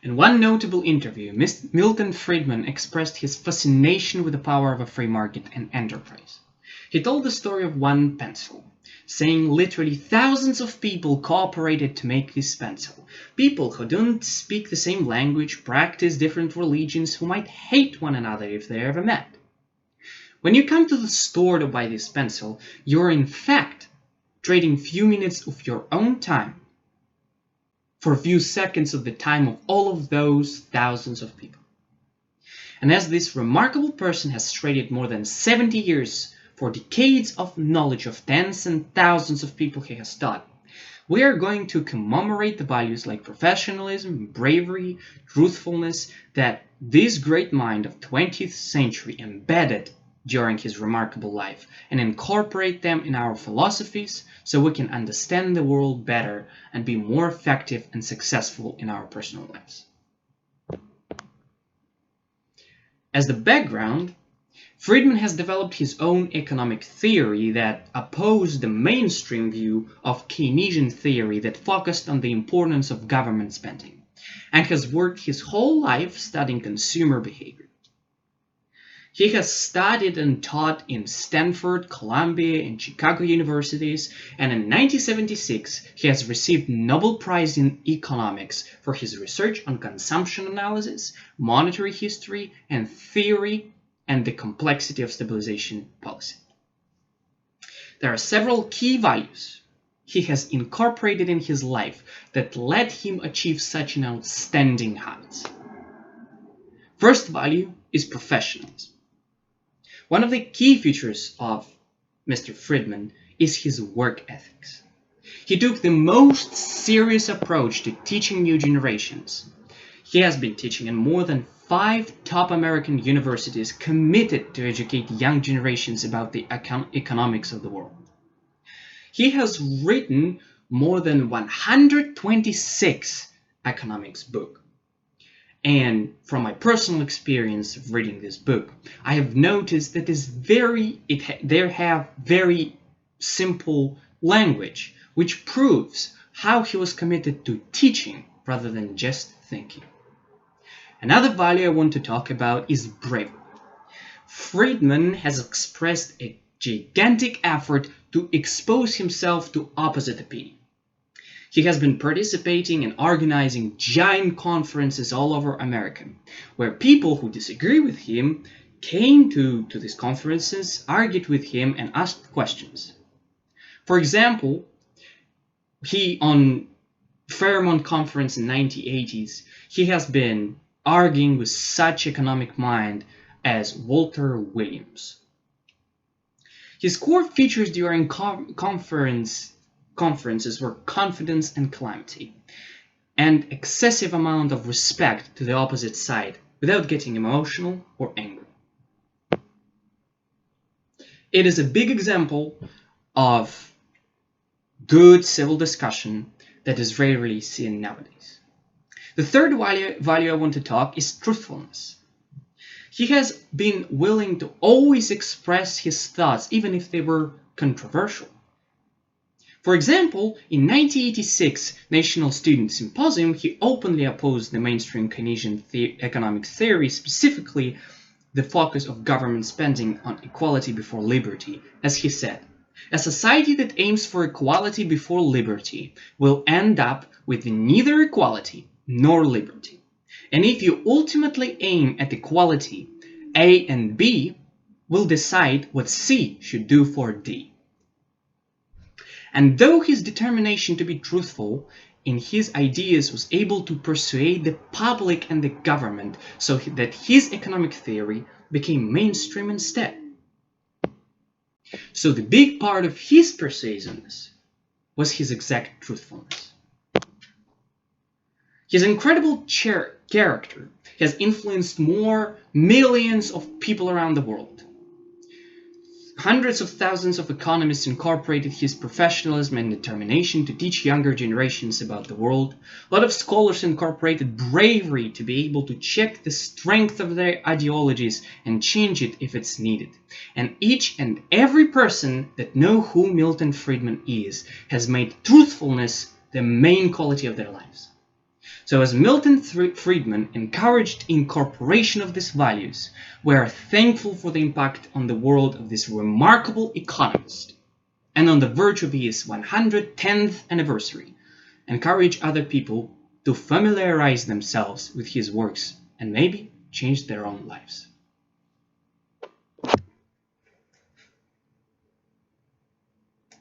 In one notable interview, Milton Friedman expressed his fascination with the power of a free market and enterprise. He told the story of one pencil, saying literally thousands of people cooperated to make this pencil. People who don't speak the same language, practice different religions, who might hate one another if they ever met. When you come to the store to buy this pencil, you're in fact trading few minutes of your own time for a few seconds of the time of all of those thousands of people. And as this remarkable person has traded more than 70 years for decades of knowledge of tens and thousands of people he has taught, we are going to commemorate the values like professionalism, bravery, truthfulness that this great mind of 20th century embedded during his remarkable life, and incorporate them in our philosophies so we can understand the world better and be more effective and successful in our personal lives. As the background, Friedman has developed his own economic theory that opposed the mainstream view of Keynesian theory that focused on the importance of government spending, and has worked his whole life studying consumer behavior. He has studied and taught in Stanford, Columbia, and Chicago universities, and in 1976 he has received Nobel Prize in Economics for his research on consumption analysis, monetary history, and theory, and the complexity of stabilization policy. There are several key values he has incorporated in his life that led him achieve such an outstanding heights. First value is professionalism. One of the key features of Mr. Friedman is his work ethics. He took the most serious approach to teaching new generations. He has been teaching in more than 5 top American universities committed to educate young generations about the economics of the world. He has written more than 126 economics books. And from my personal experience of reading this book, I have noticed that they have very simple language, which proves how he was committed to teaching rather than just thinking. Another value I want to talk about is bravery. Friedman has expressed a gigantic effort to expose himself to opposite opinion. He has been participating and organizing giant conferences all over America, where people who disagree with him came to these conferences, argued with him, and asked questions. For example, he on Fairmont Conference in the 1980s, he has been arguing with such economic mind as Walter Williams. His core features during conferences were confidence and calamity, and excessive amount of respect to the opposite side without getting emotional or angry. It is a big example of good civil discussion that is rarely seen nowadays. The third value I want to talk is truthfulness. He has been willing to always express his thoughts even if they were controversial. For example, in 1986 National Student Symposium, he openly opposed the mainstream Keynesian economic theory, specifically the focus of government spending on equality before liberty. As he said, a society that aims for equality before liberty will end up with neither equality nor liberty. And if you ultimately aim at equality, A and B will decide what C should do for D. And though his determination to be truthful in his ideas was able to persuade the public and the government so that his economic theory became mainstream instead. So the big part of his persuasiveness was his exact truthfulness. His incredible character has influenced millions of people around the world. Hundreds of thousands of economists incorporated his professionalism and determination to teach younger generations about the world. A lot of scholars incorporated bravery to be able to check the strength of their ideologies and change it if it's needed. And each and every person that knows who Milton Friedman is has made truthfulness the main quality of their lives. So as Milton Friedman encouraged incorporation of these values, we are thankful for the impact on the world of this remarkable economist. And on the verge of his 110th anniversary, encourage other people to familiarize themselves with his works and maybe change their own lives.